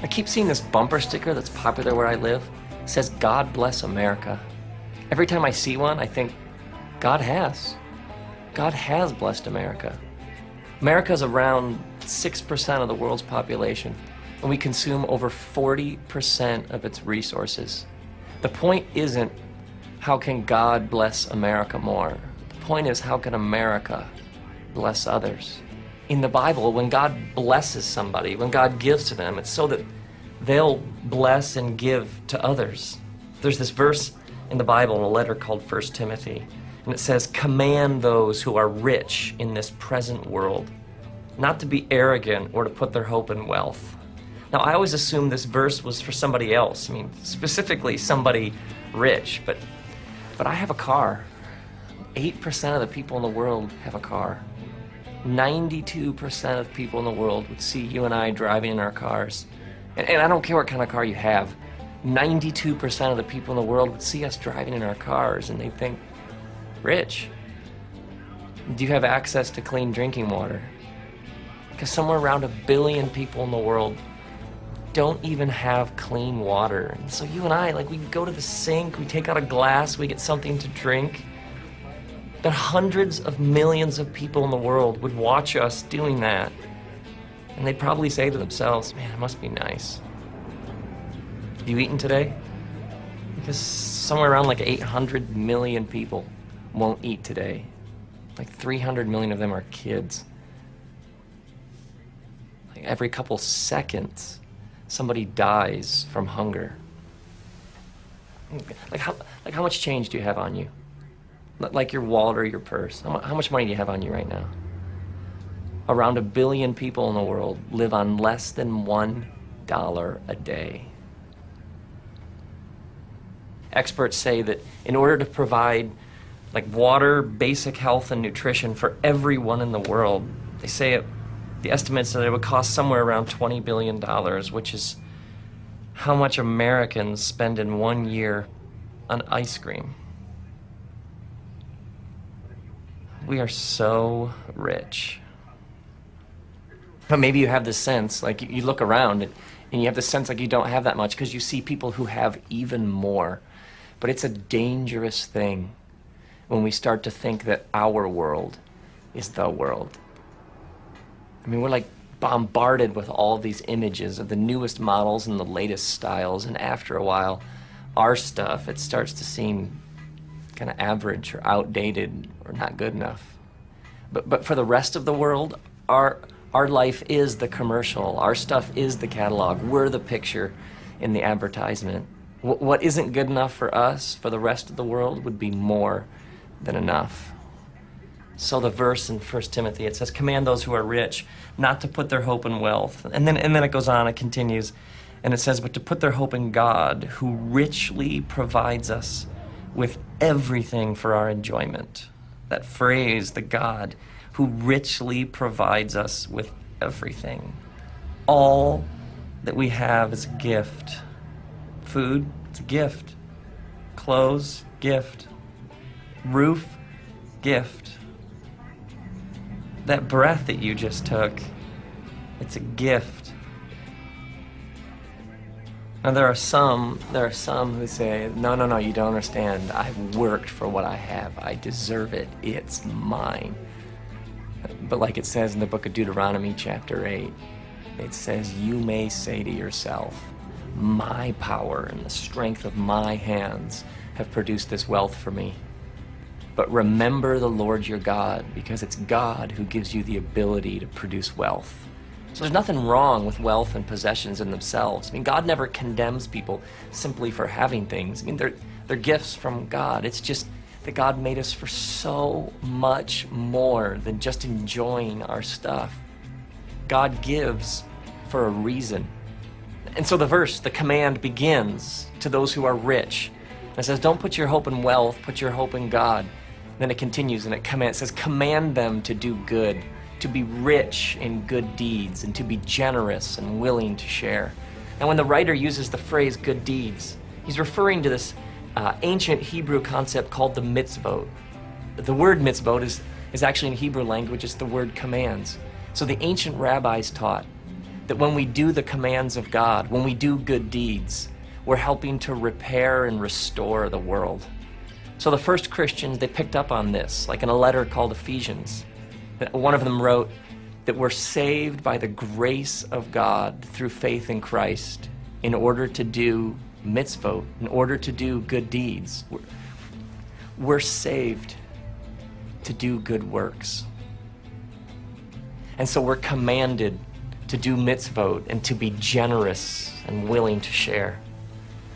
I keep seeing this bumper sticker that's popular where I live. It says, "God bless America." Every time I see one, I think, God has. God has blessed America. America's around 6% of the world's population, and we consume over 40% of its resources. The point isn't, how can God bless America more? The point is, how can America bless others? In the Bible, when God blesses somebody, when God gives to them, it's so that they'll bless and give to others. There's this verse in the Bible, in a letter called 1 Timothy, and it says, "Command those who are rich in this present world not to be arrogant or to put their hope in wealth." Now, I always assumed this verse was for somebody else. I mean, specifically somebody rich, but I have a car. 8% of the people in the world have a car. 92% of people in the world would see you and I driving in our cars. And I don't care what kind of car you have. 92% of the people in the world would see us driving in our cars and they'd think, rich. Do you have access to clean drinking water? Because somewhere around 1 billion people in the world don't even have clean water. And so you and I, we go to the sink, we take out a glass, we get something to drink. But hundreds of millions of people in the world would watch us doing that. And they'd probably say to themselves, man, it must be nice. Have you eaten today? Because somewhere around 800 million people won't eat today. 300 million of them are kids. Every couple seconds, somebody dies from hunger. How much change do you have on you? Like your wallet or your purse. How much money do you have on you right now? Around 1 billion people in the world live on less than $1 a day. Experts say that in order to provide water, basic health, and nutrition for everyone in the world, they say the estimates that it would cost somewhere around $20 billion, which is how much Americans spend in 1 year on ice cream. We are so rich. But maybe you have this sense, you look around and you have this sense you don't have that much because you see people who have even more. But it's a dangerous thing when we start to think that our world is the world. I mean, we're bombarded with all these images of the newest models and the latest styles, and after a while, our stuff, it starts to seem kind of average or outdated or not good enough. But for the rest of the world, our life is the commercial. Our stuff is the catalog. We're the picture in the advertisement. What isn't good enough for us, for the rest of the world, would be more than enough. So the verse in 1 Timothy, it says, "Command those who are rich not to put their hope in wealth." And then it goes on, it continues, and it says, "But to put their hope in God, who richly provides us with everything for our enjoyment." That phrase, the God who richly provides us with everything. All that we have is a gift. Food, it's a gift. Clothes, gift. Roof, gift. that breath that you just took, it's a gift. Now there are some who say, no, you don't understand. I've worked for what I have. I deserve it. It's mine. But like it says in the book of Deuteronomy chapter 8, it says, you may say to yourself, my power and the strength of my hands have produced this wealth for me. But remember the Lord your God, because it's God who gives you the ability to produce wealth. So there's nothing wrong with wealth and possessions in themselves. I mean, God never condemns people simply for having things. I mean, they're gifts from God. It's just that God made us for so much more than just enjoying our stuff. God gives for a reason. And so the command begins to those who are rich. It says, don't put your hope in wealth, put your hope in God. Then it continues and it says, command them to do good, to be rich in good deeds, and to be generous and willing to share. And when the writer uses the phrase good deeds, he's referring to this ancient Hebrew concept called the mitzvot. The word mitzvot is actually in Hebrew language, it's the word commands. So the ancient rabbis taught that when we do the commands of God, when we do good deeds, we're helping to repair and restore the world. So the first Christians, they picked up on this, like in a letter called Ephesians. One of them wrote that we're saved by the grace of God through faith in Christ in order to do mitzvot, in order to do good deeds. We're saved to do good works. And so we're commanded to do mitzvot and to be generous and willing to share.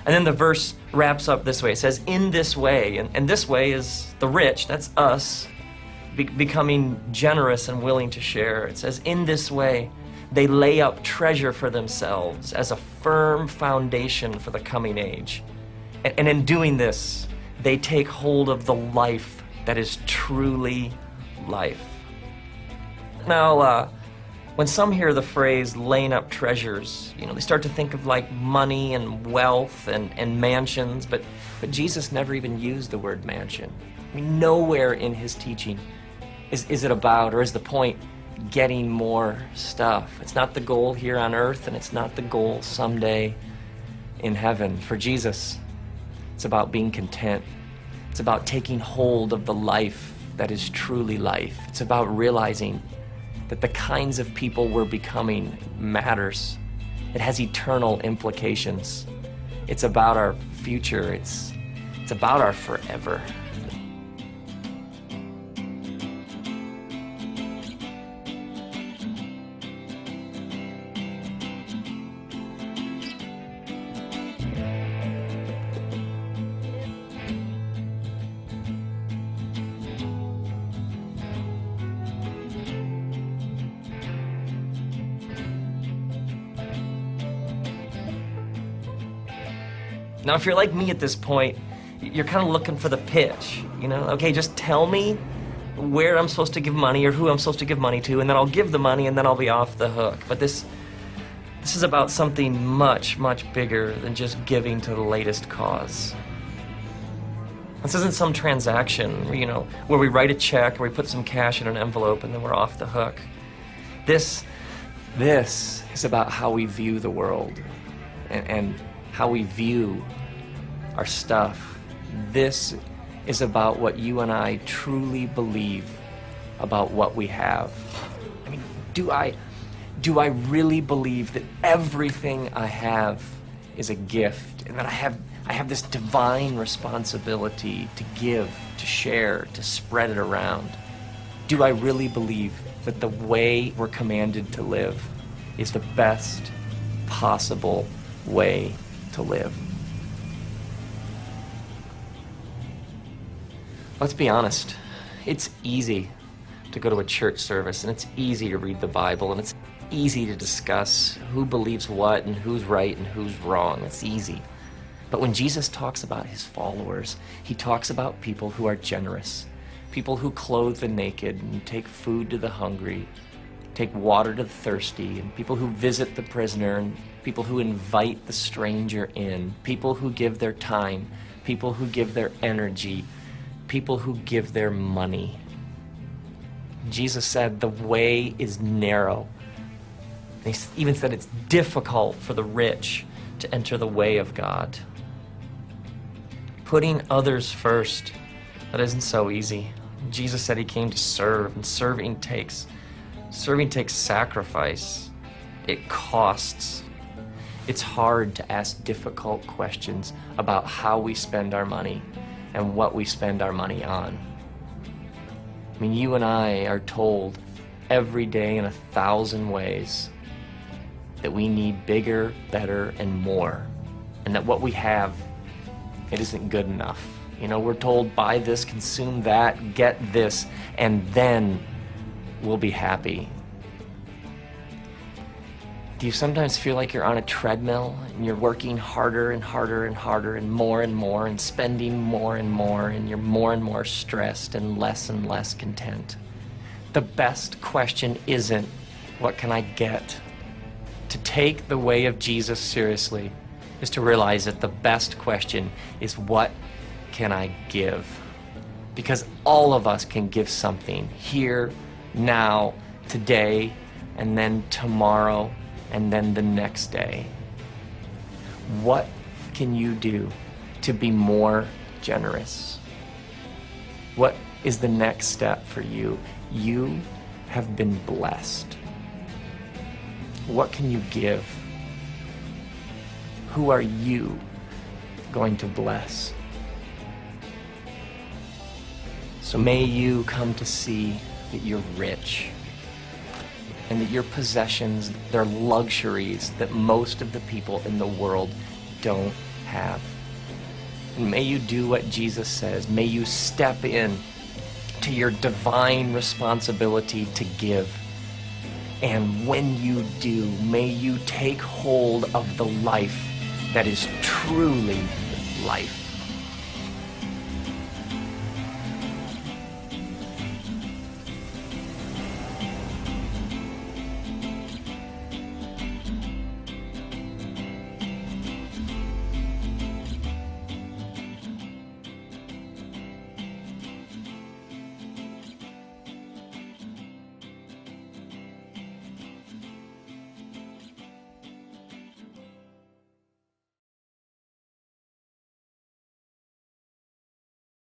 And then the verse wraps up this way. It says, in this way, and this way is the rich, that's us, becoming generous and willing to share. It says, in this way, they lay up treasure for themselves as a firm foundation for the coming age. And in doing this, they take hold of the life that is truly life. Now, when some hear the phrase laying up treasures, they start to think of like money and wealth and mansions, but Jesus never even used the word mansion. I mean, nowhere in his teaching is it about, or is the point, getting more stuff. It's not the goal here on earth, and it's not the goal someday in heaven. For Jesus, it's about being content. It's about taking hold of the life that is truly life. It's about realizing that the kinds of people we're becoming matters. It has eternal implications. It's about our future. It's about our forever. Now, if you're like me at this point, you're kind of looking for the pitch, Okay, just tell me where I'm supposed to give money or who I'm supposed to give money to, and then I'll give the money and then I'll be off the hook. But this is about something much, much bigger than just giving to the latest cause. This isn't some transaction, where we write a check or we put some cash in an envelope and then we're off the hook. This is about how we view the world and how we view our stuff. This is about what you and I truly believe about what we have. I mean, do I really believe that everything I have is a gift, and that I have this divine responsibility to give, to share, to spread it around? Do I really believe that the way we're commanded to live is the best possible way to live? Let's be honest. It's easy to go to a church service, and it's easy to read the Bible, and it's easy to discuss who believes what and who's right and who's wrong. It's easy. But when Jesus talks about his followers, he talks about people who are generous, people who clothe the naked and take food to the hungry, take water to the thirsty, and people who visit the prisoner, and people who invite the stranger in, people who give their time, people who give their energy, people who give their money. Jesus said the way is narrow. He even said it's difficult for the rich to enter the way of God. Putting others first, that isn't so easy. Jesus said he came to serve, and serving takes sacrifice. It costs. It's hard to ask difficult questions about how we spend our money and what we spend our money on. I mean, you and I are told every day in 1,000 ways that we need bigger, better, and more, and that what we have, it isn't good enough. You know, we're told buy this, consume that, get this, and then we'll be happy. Do you sometimes feel like you're on a treadmill and you're working harder and harder and harder and more and spending more, and you're more and more stressed and less content? The best question isn't, what can I get? To take the way of Jesus seriously is to realize that the best question is, what can I give? Because all of us can give something here, now, today, and then tomorrow, and then the next day. What can you do to be more generous? What is the next step for you? You have been blessed. What can you give? Who are you going to bless? So may you come to see that you're rich, and that your possessions, they're luxuries that most of the people in the world don't have. And may you do what Jesus says. May you step in to your divine responsibility to give. And when you do, may you take hold of the life that is truly life.